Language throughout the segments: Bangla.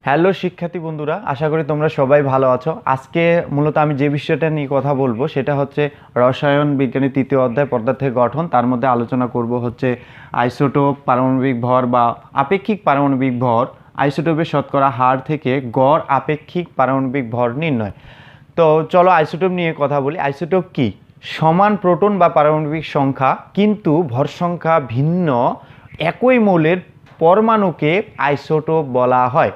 হ্যালো শিক্ষার্থী বন্ধুরা, আশা করি তোমরা সবাই ভালো আছো। আজকে মূলত আমি যে বিষয়টা নিয়ে কথা বলবো সেটা হচ্ছে রসায়ন বিজ্ঞানের তৃতীয় অধ্যায় পদার্থের গঠন। তার মধ্যে আলোচনা করব হচ্ছে আইসোটোপ, পারমাণবিক ভর বা আপেক্ষিক পারমাণবিক ভর, আইসোটোপের শতকরা হার থেকে গড় আপেক্ষিক পারমাণবিক ভর নির্ণয়। তো চলো আইসোটোপ নিয়ে কথা বলি। আইসোটোপ কি? সমান প্রোটন বা পারমাণবিক সংখ্যা কিন্তু ভর সংখ্যা ভিন্ন একই মৌলের পরমাণুকে আইসোটোপ বলা হয়।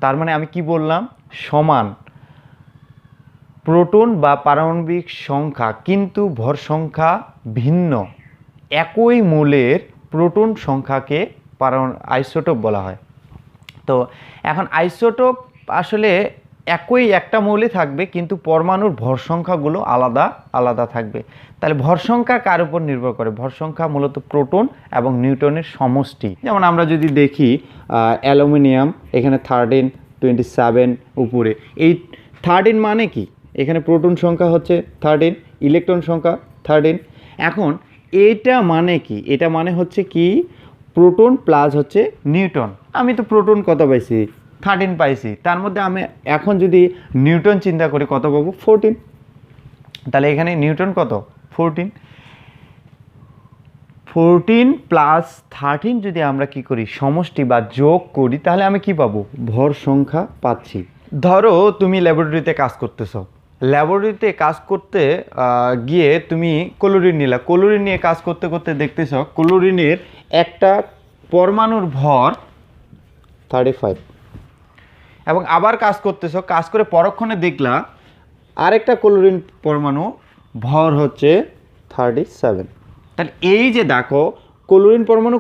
তার মানে আমি কি বললাম? সমান প্রোটন বা পারমাণবিক সংখ্যা কিন্তু ভর সংখ্যা ভিন্ন একই মৌলের প্রোটন সংখ্যাকে আইসোটোপ বলা হয়। তো এখন আইসোটোপ আসলে একই একটা মৌলে থাকবে কিন্তু পরমাণুর ভর সংখ্যাগুলো আলাদা আলাদা থাকবে। তাহলে ভর সংখ্যা কার উপর নির্ভর করে? ভর সংখ্যা মূলত প্রোটন এবং নিউটনের সমষ্টি। যেমন আমরা যদি দেখি অ্যালুমিনিয়াম এখানে 13, 27 উপরে, এই 13 মানে কি? এখানে প্রোটন সংখ্যা হচ্ছে 13, ইলেকট্রন সংখ্যা 13। এখন এটা মানে কি? এটা মানে হচ্ছে কি, প্রোটন প্লাস হচ্ছে নিউটন। আমি তো প্রোটন কত পাইছি? 13 পাইছি। তার মধ্যে আমি এখন যদি নিউটন চিন্তা করি কত পাবো? 14। তাহলে এখানে নিউটন কত? 14। 14 প্লাস 13 যদি আমরা কি করি, সমষ্টি বা যোগ করি, তাহলে আমি কি পাবো? ভর সংখ্যা পাচ্ছি। ধরো তুমি ল্যাবরেটরিতে কাজ করতেছো। ল্যাবরেটরিতে কাজ করতে গিয়ে তুমি ক্লোরিন নিলা। ক্লোরিন নিয়ে কাজ করতে করতে দেখতেছ ক্লোরিনের একটা পরমাণুর ভর 35, এবং আবার কাজ করতেছ, কাজ করে পরক্ষণে দেখলা আরেকটা ক্লোরিন পরমাণু ভর হচ্ছে 37। তাহলে এই যে দেখো ক্লোরিন পরমাণু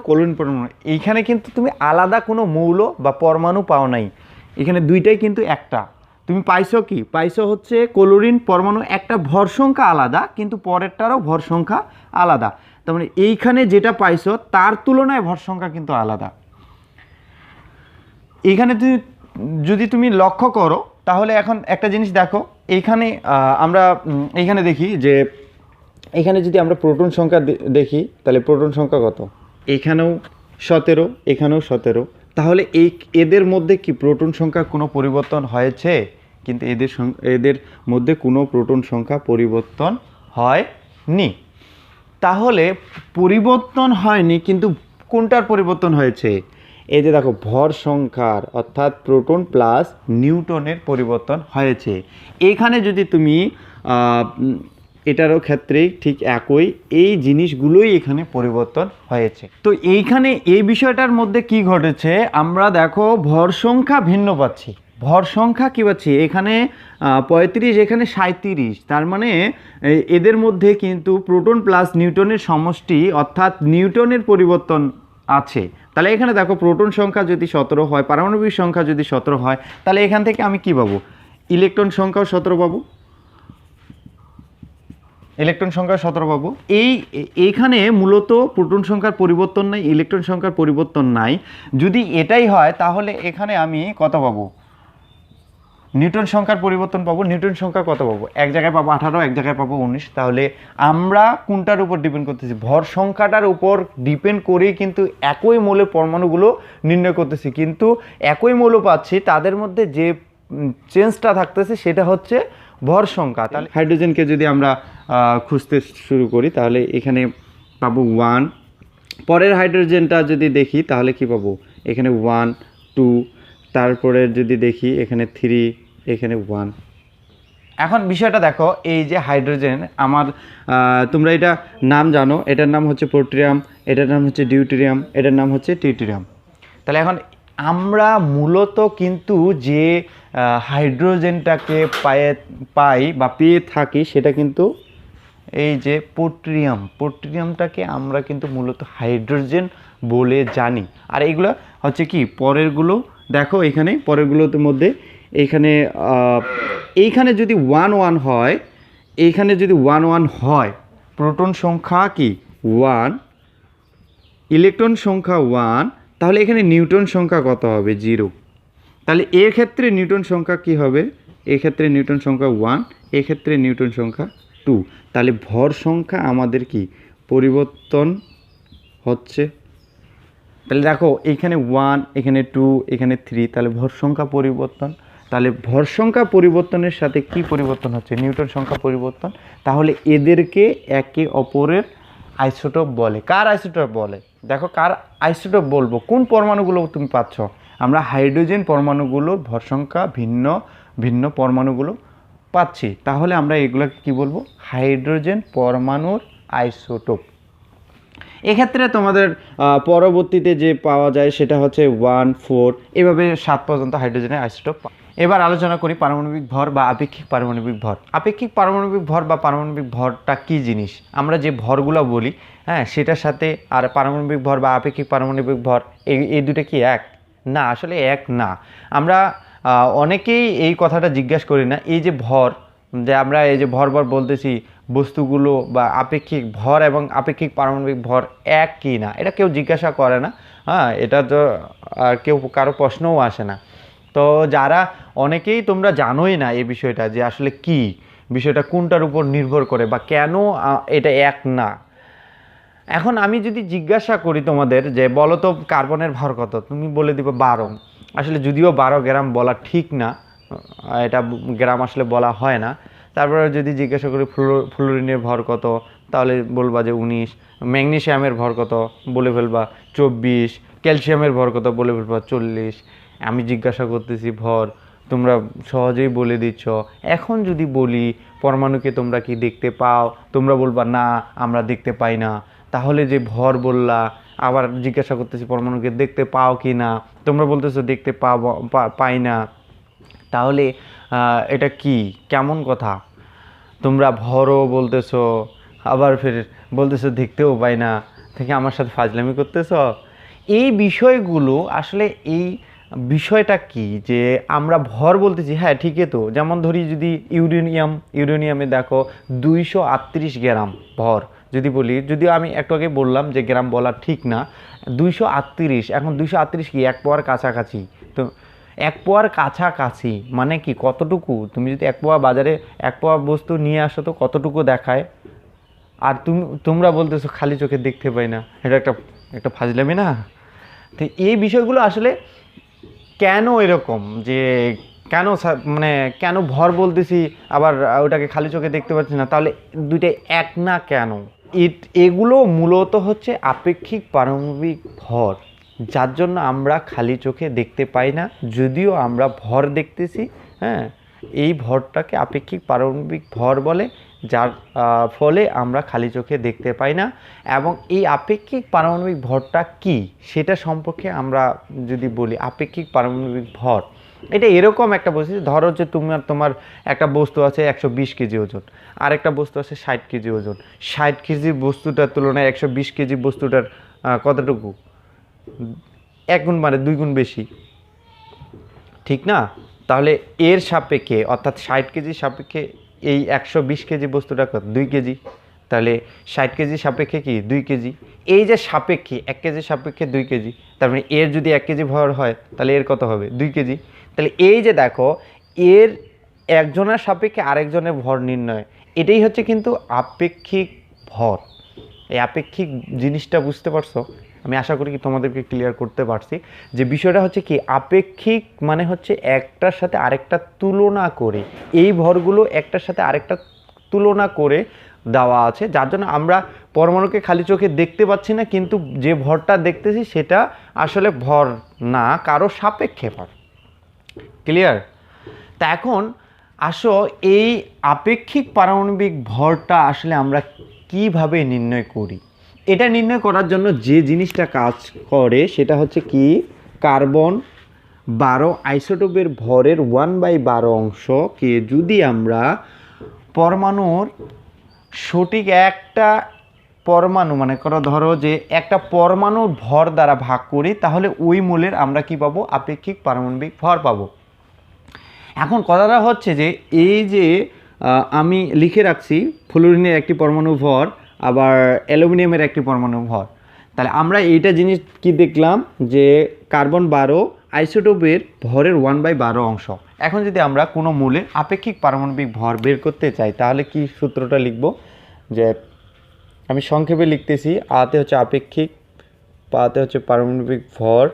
এইখানে কিন্তু তুমি আলাদা কোনো মৌল বা পরমাণু পাও নাই, এখানে দুইটাই কিন্তু একটা। তুমি পাইছো কি? পাইছো হচ্ছে ক্লোরিন পরমাণু একটা ভর সংখ্যা আলাদা কিন্তু পরেরটারও ভর সংখ্যা আলাদা। তার মানে এইখানে যেটা পাইছো তার তুলনায় ভর সংখ্যা কিন্তু আলাদা। এইখানে যদি তুমি লক্ষ্য করো তাহলে এখন একটা জিনিস দেখো, এইখানে আমরা এইখানে দেখি যে এখানে যদি আমরা প্রোটন সংখ্যা দেখি তাহলে প্রোটন সংখ্যা কত? এখানেও 17, এখানেও 17। তাহলে এদের মধ্যে কি প্রোটন সংখ্যা কোনো পরিবর্তন হয়েছে? কিন্তু এদের মধ্যে কোনো প্রোটন সংখ্যা পরিবর্তন হয়নি। তাহলে পরিবর্তন হয়নি, কিন্তু কোনটার পরিবর্তন হয়েছে? এই যে দেখো ভর সংখ্যার, অর্থাৎ প্রোটন প্লাস নিউটনের পরিবর্তন হয়েছে। এখানে যদি তুমি এটারও ক্ষেত্রেই ঠিক একই, এই জিনিসগুলোই এখানে পরিবর্তন হয়েছে। তো এইখানে এই বিষয়টার মধ্যে কি ঘটেছে, আমরা দেখো ভর সংখ্যা ভিন্ন পাচ্ছি। ভর সংখ্যা কী পাচ্ছি? এখানে 35, এখানে 37। তার মানে এদের মধ্যে কিন্তু প্রোটন প্লাস নিউটনের সমষ্টি, অর্থাৎ নিউটনের পরিবর্তন আছে। তাহলে এখানে দেখো প্রোটন সংখ্যা যদি 17 হয়, পারমাণবিক সংখ্যা যদি 17 হয়, তাহলে এখান থেকে আমি কি পাবো? ইলেকট্রন সংখ্যাও 17 পাবো। ইলেকট্রন সংখ্যা 17 পাবো। এইখানে মূলত প্রোটন সংখ্যার পরিবর্তন নাই, ইলেকট্রন সংখ্যার পরিবর্তন নাই। যদি এটাই হয় তাহলে এখানে আমি কত পাবো? নিউটন সংখ্যার পরিবর্তন পাবো। নিউটন সংখ্যা কত পাবো? এক জায়গায় পাবো 18, এক জায়গায় পাবো 19। তাহলে আমরা কোনটার উপর ডিপেন্ড করতেছি? ভর সংখ্যাটার উপর ডিপেন্ড করেই কিন্তু একই মৌলের পরমাণুগুলো নির্ণয় করতেছি, কিন্তু একই মৌল পাচ্ছি, তাদের মধ্যে যে চেঞ্জটা থাকতেছে সেটা হচ্ছে ভর সংখ্যা। তাহলে হাইড্রোজেনকে যদি আমরা খুঁজতে শুরু করি তাহলে এখানে পাবো 1। পরের হাইড্রোজেনটা যদি দেখি তাহলে কি পাবো? এখানে 1, 2, তারপরে যদি দেখি এখানে 3, এখানে 1। এখন বিষয়টা দেখো, এই যে হাইড্রোজেন আমার, তোমরা এটা নাম জানো, এটার নাম হচ্ছে পোট্রিয়াম, এটার নাম হচ্ছে ডিউটেরিয়াম, এটার নাম হচ্ছে টিউটেরিয়াম। তাহলে এখন আমরা মূলত কিন্তু যে হাইড্রোজেনটাকে পাই বা পেয়ে থাকি সেটা কিন্তু এই যে পোট্রিয়ামটাকে আমরা কিন্তু মূলত হাইড্রোজেন বলে জানি। আর এইগুলো হচ্ছে কি, পরেরগুলো দেখো, এখানে পরেরগুলোর মধ্যে এইখানে যদি 1 হয়, এইখানে যদি 1 হয়, প্রোটন সংখ্যা কি 1, ইলেকট্রন সংখ্যা 1, তাহলে এখানে নিউটন সংখ্যা কত হবে? 0। তাহলে এর ক্ষেত্রে নিউটন সংখ্যা কি হবে? এক্ষেত্রে নিউটন সংখ্যা 1, এক্ষেত্রে নিউটন সংখ্যা 2। তাহলে ভর সংখ্যা আমাদের কি পরিবর্তন হচ্ছে? তাহলে দেখো এইখানে 1, এখানে 2, এখানে 3, তাহলে ভর সংখ্যা পরিবর্তন। তাহলে ভর সংখ্যা পরিবর্তনের সাথে কি পরিবর্তন হচ্ছে? নিউটন সংখ্যা পরিবর্তন। তাহলে এদেরকে একে অপরের আইসোটোপ বলে। কার আইসোটোপ বলে? দেখো কার আইসোটোপ বলবো, কোন পরমাণুগুলো তুমি পাচ্ছ? আমরা হাইড্রোজেন পরমাণুগুলোর ভর সংখ্যা ভিন্ন ভিন্ন পরমাণুগুলো পাচ্ছি, তাহলে আমরা এগুলোকে কি বলবো? হাইড্রোজেন পরমাণুর আইসোটোপ। এক্ষেত্রে তোমাদের পরবর্তীতে যে পাওয়া যায় সেটা হচ্ছে 1, 4, এভাবে 7 পর্যন্ত হাইড্রোজেনের আইসোটোপ। এবার আলোচনা করি পারমাণবিক ভর বা আপেক্ষিক পারমাণবিক ভর। আপেক্ষিক পারমাণবিক ভর বা পারমাণবিক ভরটা কি জিনিস? আমরা যে ভরগুলো বলি, হ্যাঁ, সেটার সাথে আর পারমাণবিক ভর বা আপেক্ষিক পারমাণবিক ভর এই দুটো কি এক? না, আসলে এক না। আমরা অনেকেই এই কথাটা জিজ্ঞাসা করি না, এই যে ভর, যে আমরা এই যে ভর ভর বলতেছি, বস্তুগুলো বা আপেক্ষিক ভর এবং আপেক্ষিক পারমাণবিক ভর এক কি না, এটা কেউ জিজ্ঞাসা করে না। হ্যাঁ, এটা তো আর কেউ কারো প্রশ্নও আসে না। তো যারা অনেকেই তোমরা জানোই না এই বিষয়টা, যে আসলে কি বিষয়টা কোনটার উপর নির্ভর করে বা কেন এটা এক না। এখন আমি যদি জিজ্ঞাসা করি তোমাদের যে বলো তো কার্বনের ভর কত, তুমি বলে দিবে 12। আসলে যদিও 12 গ্রাম বলা ঠিক না, এটা গ্রাম আসলে বলা হয় না। তারপরে যদি জিজ্ঞাসা করি ফ্লোরিনের ভর কত, তাহলে বলবা যে 19। ম্যাগনেসিয়ামের ভর কত, বলে ফেলবা 24। ক্যালসিয়ামের ভর কত, বলে ফেলবা 40। আমি জিজ্ঞাসা করতেছি ভর, তোমরা সহজেই বলে দিচ্ছ। এখন যদি বলি পরমাণুকে তোমরা কি দেখতে পাও, তোমরা বলবা না আমরা দেখতে পাই না। তাহলে যে ভর বললা, আবার জিজ্ঞাসা করতেছি পরমাণুকে দেখতে পাও কি না, তোমরা বলতেছো দেখতে পাই না। তাহলে এটা কি, কেমন কথা? তোমরা ভরও বলতেছো, আবার ফের বলতেছো দেখতেও পাই না, থেকে আমার সাথে ফাজলামি করতেছো। এই বিষয়গুলো আসলে, এই বিষয়টা কি যে আমরা ভর বলতেছি, হ্যাঁ ঠিকই তো। যেমন ধরি যদি ইউরেনিয়ামে দেখো 238 গ্রাম ভর যদি বলি, যদিও আমি একটু আগে বললাম যে গ্রাম বলা ঠিক না, 238। এখন 238 কি 1 পোয়ার কাছাকাছি? তো 1 পোয়ার কাছাকাছি মানে কি, কতটুকু? তুমি যদি 1 পোয়া বাজারে 1 পোয়া বস্তু নিয়ে আসো তো কতটুকু দেখায়? আর তোমরা বলতেছো খালি চোখে দেখতে পাই না, এটা একটা ফাজলামি না? তো এই বিষয়গুলো আসলে কেন এরকম, যে কেন মানে কেন ভর বলতেছি আবার ওটাকে খালি চোখে দেখতে পাচ্ছি না, তাহলে দুইটাই এক না কেন? এগুলো মূলত হচ্ছে আপেক্ষিক পারমাণবিক ভর, যার জন্য আমরা খালি চোখে দেখতে পাই না, যদিও আমরা ভর দেখতেছি। হ্যাঁ, এই ভরটাকে আপেক্ষিক পারমাণবিক ভর বলে, যার ফলে আমরা খালি চোখে দেখতে পাই না। এবং এই আপেক্ষিক পারমাণবিক ভরটা কি সেটা সম্পর্কে আমরা যদি বলি, আপেক্ষিক পারমাণবিক ভর এটা এরকম একটা বস্তু, ধরো যে তোমার একটা বস্তু আছে 120 কেজি ওজন, আর একটা বস্তু আছে 60 কেজি ওজন। 60 কেজি বস্তুটার তুলনায় 120 কেজি বস্তুটার কতটুকু? 1 গুণ মানে 2 গুণ বেশি, ঠিক না? তাহলে এর সাপেক্ষে, অর্থাৎ 60 কেজির সাপেক্ষে এই 120 কেজি বস্তুটা কত? 2 কেজি। তাহলে 60 কেজির সাপেক্ষে কি 2 কেজি। এই যে সাপেক্ষে 1 কেজির সাপেক্ষে 2 কেজি, তার মানে এর যদি 1 কেজি ভর হয় তাহলে এর কত হবে? 2 কেজি। তাহলে এই যে দেখো, এর একজনের সাপেক্ষে আরেকজনের ভর নির্ণয়, এটাই হচ্ছে কিন্তু আপেক্ষিক ভর। এই আপেক্ষিক জিনিসটা বুঝতে পারছো? আমি আশা করি কি তোমাদেরকে ক্লিয়ার করতে পারছি যে বিষয়টা হচ্ছে কি, আপেক্ষিক মানে হচ্ছে একটার সাথে আরেকটা তুলনা করে, এই ভরগুলো একটার সাথে আরেকটা তুলনা করে দেওয়া আছে, যার জন্য আমরা পরমাণুকে খালি চোখে দেখতে পাচ্ছি না, কিন্তু যে ভরটা দেখতেছি সেটা আসলে ভর না, কারো সাপেক্ষে ভর। ক্লিয়ার? তা এখন আসো, এই আপেক্ষিক পারমাণবিক ভরটা আসলে আমরা কিভাবে নির্ণয় করি? এটা নির্ণয় করার জন্য যে জিনিসটা কাজ করে সেটা হচ্ছে কি, কার্বন 12 আইসোটোপের ভরের 1/12 অংশকে যদি আমরা পরমাণুর সঠিক একটা পরমাণু, মানে ধরো যে একটা পরমাণুর ভর দ্বারা ভাগ করি, তাহলে ওই মূলের আমরা কি পাবো? আপেক্ষিক পারমাণবিক ভর পাবো। এখন কথাটা হচ্ছে যে এই যে আমি লিখে রাখছি ফ্লোরিনের একটি পরমাণু ভর, আবার অ্যালুমিনিয়ামের একটি পরমাণু ভর। তাহলে আমরা এইটা জিনিস কি দেখলাম যে কার্বন 12 আইসোটোপের ভরের 1/12 অংশ। এখন যদি আমরা কোনো মূলের আপেক্ষিক পারমাণবিক ভর বের করতে চাই, তাহলে কি সূত্রটা লিখব? যে আমি সংক্ষেপে লিখতেছি, আতে হচ্ছে আপেক্ষিক পাতে হচ্ছে পারমাণবিক ভর,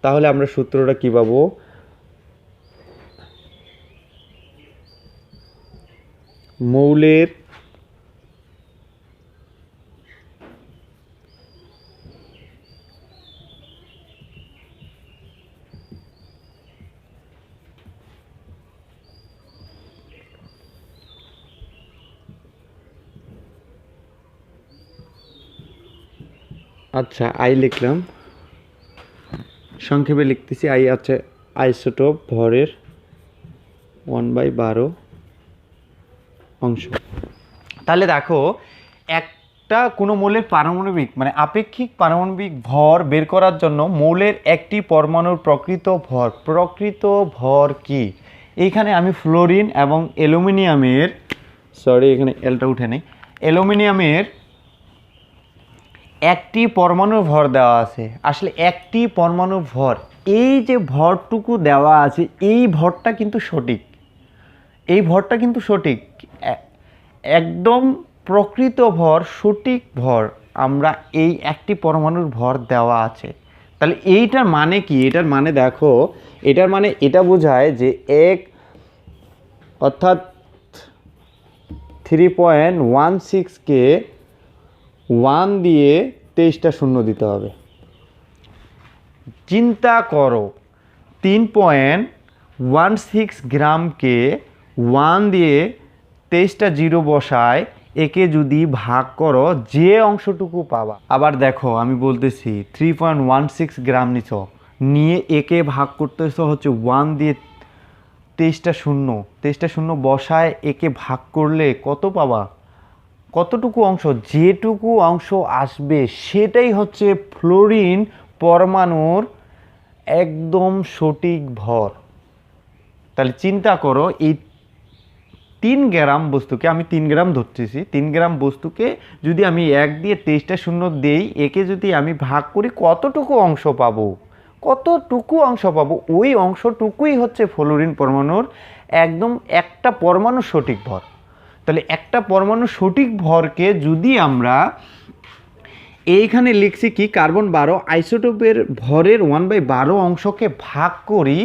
তাহলে আমরা সূত্রটা কি পাবো? মৌলের আচ্ছা আই লিখলাম, সংক্ষেপে লিখতেছি আই আছে আইসোটোপ ভরের 1/12 অংশ। তাহলে দেখো একটা কোনো মৌলের পারমাণবিক মানে আপেক্ষিক পারমাণবিক ভর বের করার জন্য মৌলের একটি পরমাণুর প্রকৃত ভর কি? এইখানে আমি ফ্লোরিন এবং অ্যালুমিনিয়ামের, সরি এখানে এলটা উঠে নেই, অ্যালুমিনিয়ামের একটি পরমাণুর ভর দেওয়া আছে। আসলে একটি পরমাণুর ভর, এই যে ভরটুকু দেওয়া আছে এই ভরটা কিন্তু সঠিক, এই ভরটা কিন্তু সঠিক, একদম প্রকৃত ভর, সঠিক ভর আমরা এই একটি পরমাণুর ভর দেওয়া আছে। তাহলে এইটার মানে কি? এটার মানে দেখো, এটার মানে এটা বোঝায় যে এক অর্থাৎ 3.16কে 1 দিয়ে 23টা শূন্য দিতে হবে। চিন্তা করো 3.16 গ্রামকে 1 দিয়ে 23টা জিরো বসায় একে যদি ভাগ করো যে অংশটুকু পাবা। আবার দেখো আমি বলতেছি 3.16 গ্রাম নিয়ে একে ভাগ করতেছ হচ্ছে 1 দিয়ে 23টা শূন্য বসায় একে ভাগ করলে কত পাবা? কতটুকু অংশ? যেটুকু অংশ আসবে সেটাই হচ্ছে ফ্লোরিন পরমাণুর একদম সঠিক ভর। তাহলে চিন্তা করো এই 3 গ্রাম বস্তুকে, আমি 3 গ্রাম ধরতেছি, 3 গ্রাম বস্তুকে যদি আমি 1 দিয়ে 23টা শূন্য দেই, একে যদি আমি ভাগ করি কতটুকু অংশ পাবো? কতটুকু অংশ পাবো? ওই অংশটুকুই হচ্ছে ফ্লোরিন পরমাণুর একদম একটা পরমাণুর সঠিক ভর। তাহলে একটা পরমাণুর সঠিক ভরকে যদি আমরা এইখানে লিখছি কি কার্বন 12 আইসোটোপের ভরের 1/12 অংশকে ভাগ করি,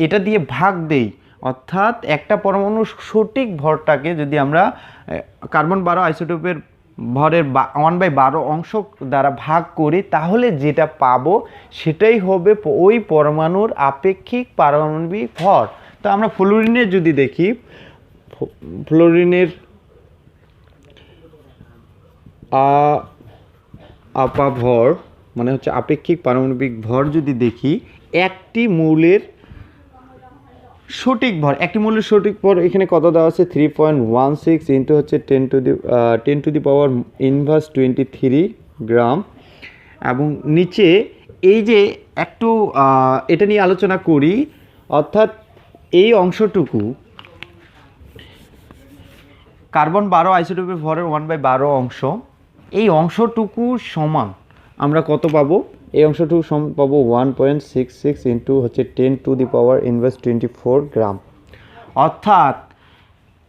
এটা দিয়ে ভাগ দেই, অর্থাৎ একটা পরমাণুর সঠিক ভরটাকে যদি আমরা কার্বন 12 আইসোটোপের ভরের 1/12 অংশ দ্বারা ভাগ করি, তাহলে যেটা পাবো সেটাই হবে ওই পরমাণুর আপেক্ষিক পারমাণবিক ভর। তো আমরা ফ্লোরিনের যদি দেখি, ফ্লোরিনের আপা ভর মানে হচ্ছে আপেক্ষিক পারমাণবিক ভর যদি দেখি, একটি মৌলের সঠিক ভর, একটি মৌলের সঠিক ভর এখানে কত দেওয়া আছে? 3.16 ইন্টু হচ্ছে 10 টু দি পাওয়ার ইনভার্স 23 গ্রাম। এবং নিচে এই যে একটু এটা নিয়ে আলোচনা করি, অর্থাৎ এই অংশটুকু কার্বন 12 আইসোটোপের ভরের 1/12 অংশ, এই অংশটুকু সমান আমরা কত পাবো? এই অংশটুকু সমান পাবো 1.66 ইন্টু হচ্ছে 10 টু দি পাওয়ার ইনভার্স 24 গ্রাম। অর্থাৎ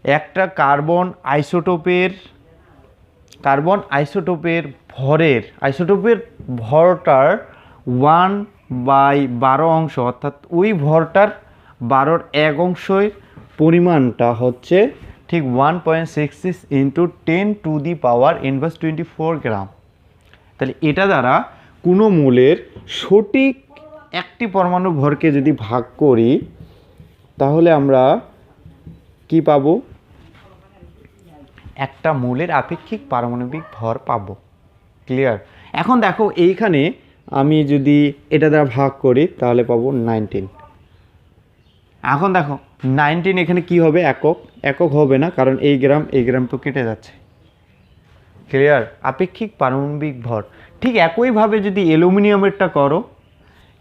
একটা কার্বন আইসোটোপের ভরটার 1/12 অংশ, অর্থাৎ ওই ভরটার 12-র 1 অংশের পরিমাণটা হচ্ছে ঠিক 1.66 into 10 to the power inverse 24 গ্রাম। তাহলে এটা দ্বারা কোনো মৌলের সঠিক একটি পরমাণু ভরকে যদি ভাগ করি তাহলে আমরা কি পাবো? একটা মৌলের আপেক্ষিক পারমাণবিক ভর পাবো। ক্লিয়ার? এখন দেখো এইখানে আমি যদি এটা দ্বারা ভাগ করি তাহলে পাবো 19। এখন দেখো 19 এখানে কি হবে? একক হবে না, কারণ এই গ্রাম তো কেটে যাচ্ছে। ক্লিয়ার? আপেক্ষিক পারমাণবিক ভর। ঠিক একইভাবে যদি অ্যালুমিনিয়ামেরটা করো,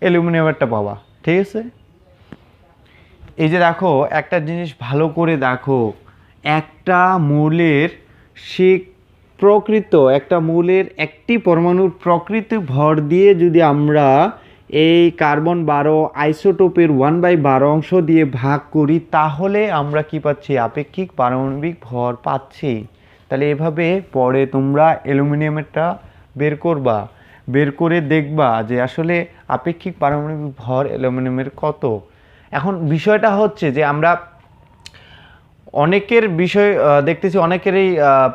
অ্যালুমিনিয়ামেরটা পাবা। ঠিক আছে? এই যে দেখো একটা জিনিস ভালো করে দেখো, একটা মৌলের একটা মৌলের একটি পরমাণুর প্রকৃত ভর দিয়ে যদি আমরা এই কার্বন 12 আইসোটোপের 1/12 অংশ দিয়ে ভাগ করি তাহলে আমরা কি পাচ্ছি? আপেক্ষিক পারমাণবিক ভর পাচ্ছি। তাহলে এভাবে পরে তোমরা অ্যালুমিনিয়ামেরটা বের করবা, বের করে দেখবা যে আসলে আপেক্ষিক পারমাণবিক ভর অ্যালুমিনিয়ামের কত। এখন বিষয়টা হচ্ছে যে আমরা অনেকের বিষয় দেখতেছি, অনেকেরই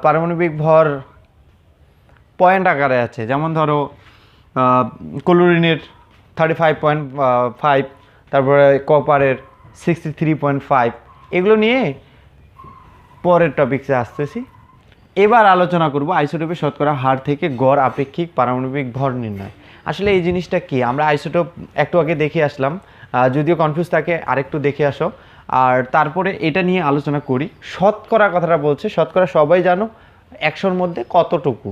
পারমাণবিক ভর পয়েন্ট আকারে আছে। যেমন ধরো ক্লোরিনের 35.5, তারপরে কপারের 63.5, এগুলো নিয়ে পরের টপিকসে আসতেছি। এবার আলোচনা করব আইসোটোপের শতকরা হার থেকে গড় আপেক্ষিক পারমাণবিক ভর নির্ণয়। আসলে এই জিনিসটা কি, আমরা আইসোটোপ একটু আগে দেখে আসলাম, যদিও কনফিউজ থাকে আরেকটু দেখে আসো, আর তারপরে এটা নিয়ে আলোচনা করি। শতকরা কথাটা বলছে, শতকরা সবাই জানো 100-র মধ্যে কতটুকু।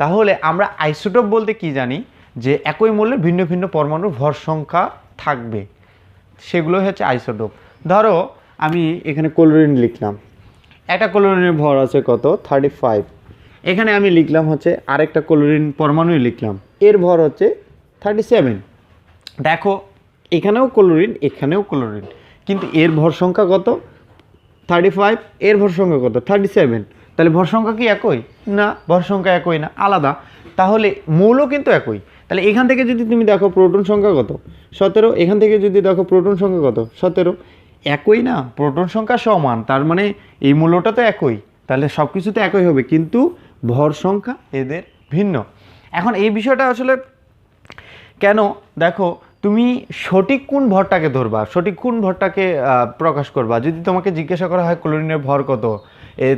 তাহলে আমরা আইসোটোপ বলতে কি জানি, যে একই মূল্যের ভিন্ন ভিন্ন পরমাণুর ভর সংখ্যা থাকবে, সেগুলো হচ্ছে আইসোটোপ। ধরো আমি এখানে ক্লোরিন লিখলাম, একটা ক্লোরিনের ভর আছে কত 35, এখানে আমি লিখলাম হচ্ছে আরেকটা ক্লোরিন পরমাণুই লিখলাম, এর ভর হচ্ছে 37। দেখো এখানেও ক্লোরিন এখানেও ক্লোরিন, কিন্তু এর ভর সংখ্যা কত 35, এর ভর সংখ্যা কত 37। তাহলে ভর সংখ্যা কি একই? না, ভর সংখ্যা একই না, আলাদা। তাহলে মৌলও কিন্তু একই। তাহলে এখান থেকে যদি তুমি দেখো প্রোটন সংখ্যা কত 17, এখান থেকে যদি দেখো প্রোটন সংখ্যা কত 17, একই না, প্রোটন সংখ্যা সমান, তার মানে এই মূল্যটা তো একই, তাহলে সব কিছু তো একই হবে, কিন্তু ভর সংখ্যা এদের ভিন্ন। এখন এই বিষয়টা আসলে কেন, দেখো তুমি সঠিক কোন ভরটাকে ধরবা, সঠিক কোন ভরটাকে প্রকাশ করবা। যদি তোমাকে জিজ্ঞাসা করা হয় ক্লোরিনের ভর কত,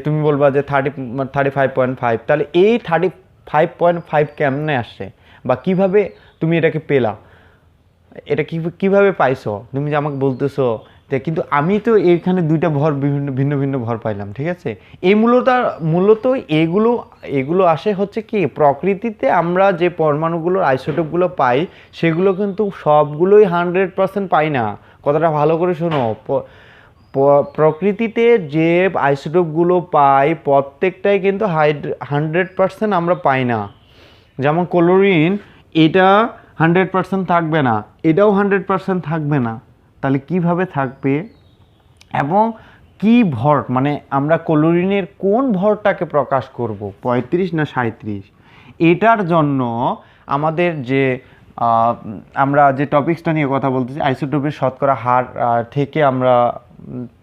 তুমি বলবা যে 35.5, তাহলে এই 35.5 কেমনে আসছে বা কিভাবে তুমি এটাকে পেলা, এটা কিভাবে পাইছো, তুমি যে আমাকে বলতেছো যে কিন্তু আমি তো এইখানে দুইটা ভর ভিন্ন ভিন্ন ভর পাইলাম, ঠিক আছে। এই মূলত এগুলো আসে হচ্ছে কি, প্রকৃতিতে আমরা যে পরমাণুগুলোর আইসোটোপগুলো পাই সেগুলো কিন্তু সবগুলোই 100% পাই না। কথাটা ভালো করে শোনো, প্রকৃতিতে যে আইসোটোপগুলো পাই প্রত্যেকটাই কিন্তু 100% আমরা পাই না। যেমন ক্লোরিন, এটা 100% থাকবে না, এটাও 100% থাকবে না, তাহলে কিভাবে থাকবে এবং কি ভর, মানে আমরা ক্লোরিনের কোন ভরটাকে প্রকাশ করব 35 না 37, এটার জন্য আমাদের যে আমরা যে টপিকসটা নিয়ে কথা বলতেছি আইসোটোপের শতকরা হার থেকে আমরা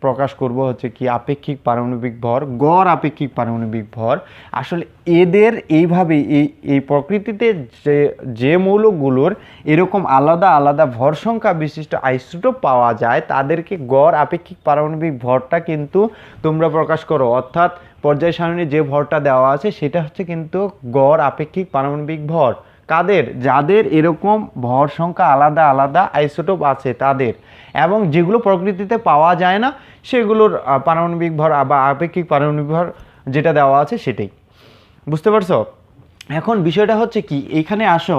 প্রকাশ করব হচ্ছে কি আপেক্ষিক পারমাণবিক ভর, গড় আপেক্ষিক পারমাণবিক ভর। আসলে এদের এইভাবে এই প্রকৃতিতে যে মৌলগুলোর এরকম আলাদা আলাদা ভর সংখ্যা বিশিষ্ট আইসোটোপ পাওয়া যায় তাদেরকে গড় আপেক্ষিক পারমাণবিক ভরটা কিন্তু তোমরা প্রকাশ করো, অর্থাৎ পর্যায় সারণী যে ভরটা দেওয়া আছে সেটা হচ্ছে কিন্তু গড় আপেক্ষিক পারমাণবিক ভর। কাদের? যাদের এরকম ভর সংখ্যা আলাদা আলাদা আইসোটোপ আছে তাদের, এবং যেগুলো প্রকৃতিতে পাওয়া যায় না সেগুলোর পারমাণবিক ভর বা আপেক্ষিক পারমাণবিক ভর যেটা দেওয়া আছে সেটাই। বুঝতে পারছো? এখন বিষয়টা হচ্ছে কি, এখানে আসো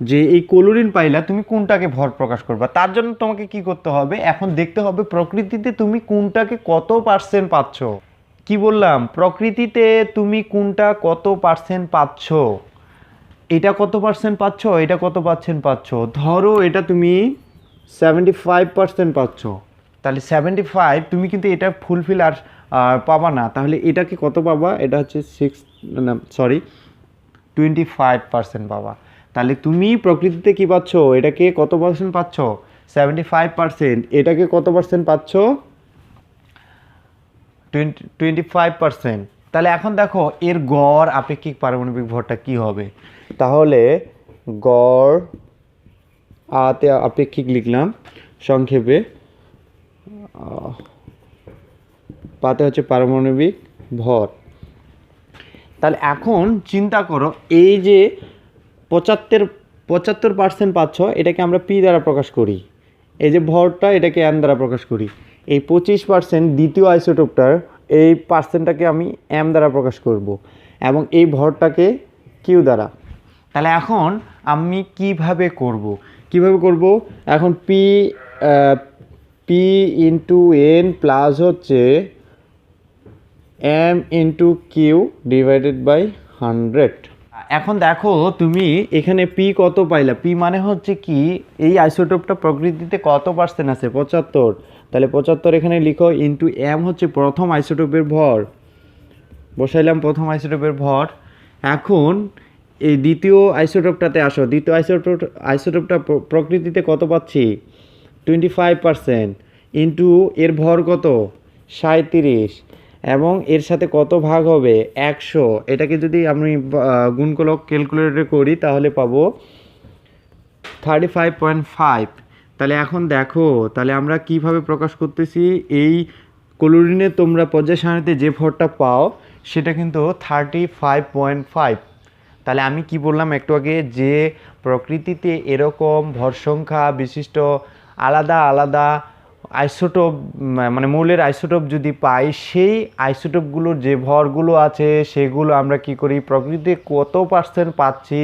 যে এই ক্লোরিন পাইলা, তুমি কোনটাকে ভর প্রকাশ করবা, তার জন্য তোমাকে কি করতে হবে, এখন দেখতে হবে প্রকৃতিতে তুমি কোনটাকে কত পার্সেন্ট পাচ্ছ। কি বললাম? প্রকৃতিতে তুমি কোনটা কত পার্সেন্ট পাচ্ছ, এটা কত পার্সেন্ট পাচ্ছ, এটা কত পার্সেন্ট পাচ্ছ। ধরো এটা তুমি 75% পাচ্ছ, তাহলে 75 তুমি কিন্তু এটা ফুলফিল আর পাবা না, তাহলে এটাকে কত পাবা, এটা হচ্ছে 25% পাবা। তাহলে তুমি প্রকৃতিতে কি পাচ্ছ, এটাকে কত পার্সেন্ট পাচ্ছ 75%, এটাকে কত পার্সেন্ট পাচ্ছ 25%। তাহলে এখন দেখো এর গড় আপেক্ষিক পারমাণবিক ভরটা কি হবে, তাহলে গড় আপেক্ষিক লিখলাম সংক্ষেপে, পাতে হচ্ছে পারমাণবিক ভর। তাহলে এখন চিন্তা করো, এই যে 75% পাচ্ছ এটাকে আমরা পি দ্বারা প্রকাশ করি, এই যে ভরটা এটাকে এম দ্বারা প্রকাশ করি, এই 25% দ্বিতীয় আইসোটোপটার এই পার্সেন্টটাকে আমি এম দ্বারা প্রকাশ করব এবং এই ভরটাকে কিউ দ্বারা। তাহলে এখন আমি কিভাবে করব এখন পি ইন্টু এন প্লাস হচ্ছে M into Q divided by 100। এখন দেখো তুমি এখানে পি কত পাইলা, পি মানে হচ্ছে কি এই আইসোটোপটা প্রকৃতিতে কত পার্সেন্ট আছে 75, তাহলে 75 এখানে লিখো ইন্টু এম হচ্ছে প্রথম আইসোটোপের ভর, বসাইলাম প্রথম আইসোটোপের ভর। এখন এই দ্বিতীয় আইসোটোপটাতে আসো। দ্বিতীয় আইসোটোপটা প্রকৃতিতে কত পাচ্ছি? 25%, ইন্টু এর ভর কত? 37, এবং এর সাথে কত ভাগ হবে? 100। এটাকে যদি আমি গুণফলক ক্যালকুলেটরে করি তাহলে পাবো 35.5। তাহলে এখন দেখো, তাহলে আমরা কিভাবে প্রকাশ করতেছি? এই ক্লোরিনে তোমরা পর্যায় সারণীতে যে ভরটা পাও সেটা কিন্তু 35.5। তাহলে আমি কি বললাম একটু আগে, যে প্রকৃতিতে এরকম ভর সংখ্যা বিশিষ্ট আলাদা আলাদা আইসোটোপ, মানে মৌলের আইসোটোপ যদি পাই, সেই আইসোটোপগুলোর যে ভরগুলো আছে সেগুলো আমরা কি করি, প্রকৃতিতে কত পার্সেন্ট পাচ্ছি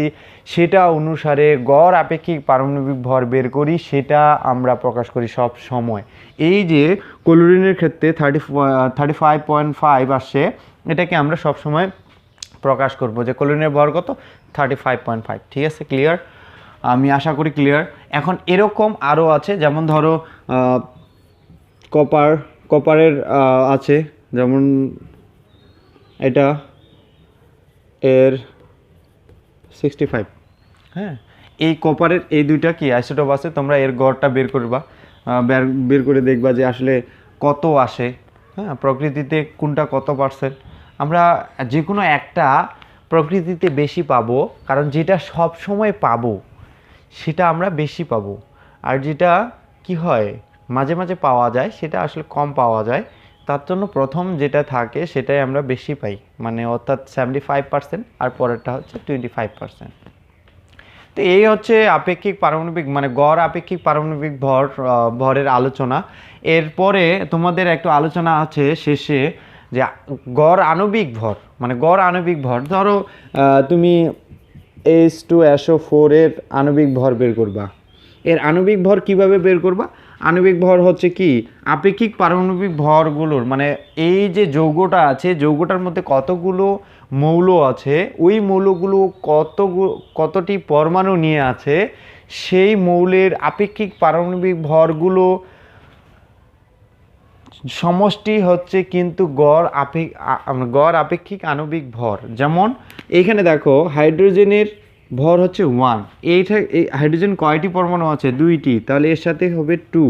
সেটা অনুসারে গড় আপেক্ষিক পারমাণবিক ভর বের করি, সেটা আমরা প্রকাশ করি সব সময়। এই যে ক্লোরিনের ক্ষেত্রে 35.5 আসছে, এটাকে আমরা সব সময় প্রকাশ করব যে ক্লোরিনের ভর কত? 35.5। ঠিক আছে, ক্লিয়ার? আমি আশা করি ক্লিয়ার। এখন এরকম আরও আছে, যেমন ধরো কপারের আছে, যেমন এটা এর 65। হ্যাঁ, এই কপারের এই দুইটা কি আইসোটোপ আছে, তোমরা এর গড়টা বের করবা, বের করে দেখবা যে আসলে কত আসে। হ্যাঁ, প্রকৃতিতে কোনটা কত পার্সেন্ট। আমরা যে কোনো একটা প্রকৃতিতে বেশি পাবো, কারণ যেটা সব সময় পাবো সেটা আমরা বেশি পাবো, আর যেটা কি হয় মাঝে মাঝে পাওয়া যায় সেটা আসলে কম পাওয়া যায়। তার জন্য প্রথম যেটা থাকে সেটাই আমরা বেশি পাই, মানে অর্থাৎ 75%, আর পরেরটা হচ্ছে 25%। তো এই হচ্ছে আপেক্ষিক পারমাণবিক, মানে গড় আপেক্ষিক পারমাণবিক ভরের আলোচনা। এরপরে তোমাদের একটু আলোচনা আছে শেষে, যে গড় আণবিক ভর, মানে গড় আণবিক ভর। ধরো তুমি H2SO4 এর আণবিক ভর বের করবা। এর আণবিক ভর কিভাবে বের করবা? আণবিক ভর হচ্ছে কি, আপেক্ষিক পারমাণবিক ভরগুলোর, মানে এই যে যৌগটা আছে, যৌগটার মধ্যে কতগুলো মৌল আছে, ওই মৌলগুলো কতটি পরমাণু নিয়ে আছে, সেই মৌলের আপেক্ষিক পারমাণবিক ভরগুলো সমষ্টি হচ্ছে কিন্তু গড় আপেক্ষিক আণবিক ভর। যেমন এইখানে দেখো হাইড্রোজেনের ভর হচ্ছে 1, এই হাইড্রোজেন কয়টি পরমাণু আছে? 2টি, তাহলে এর সাথে হবে 2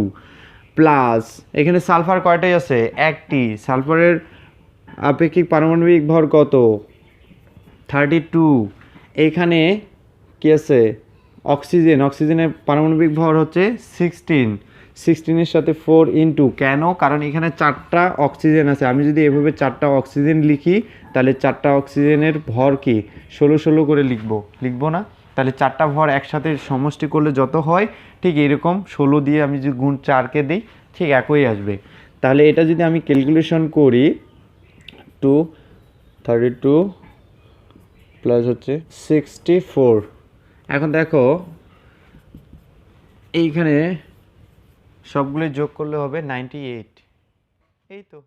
প্লাস এখানে সালফার কয়টাই আছে? 1টি। সালফারের আপেক্ষিক পারমাণবিক ভর কত? 32। এইখানে কি আছে? অক্সিজেনের পারমাণবিক ভর হচ্ছে 16 এর সাথে 4 ইন্টু, কেন? কারণ এখানে 4টা অক্সিজেন আছে। আমি যদি এভাবে 4টা অক্সিজেন লিখি তাহলে 4টা অক্সিজেনের ভর কি 16 করে লিখবো না? তাহলে 4টা ভর একসাথে সমষ্টি করলে যত হয়, ঠিক এরকম 16 দিয়ে আমি যদি গুণ 4কে দিই, ঠিক একই আসবে। তাহলে এটা যদি আমি ক্যালকুলেশন করি, 32 প্লাস হচ্ছে 64। এখন দেখো এইখানে সবগুলো যোগ করলে হবে 98। এই তো।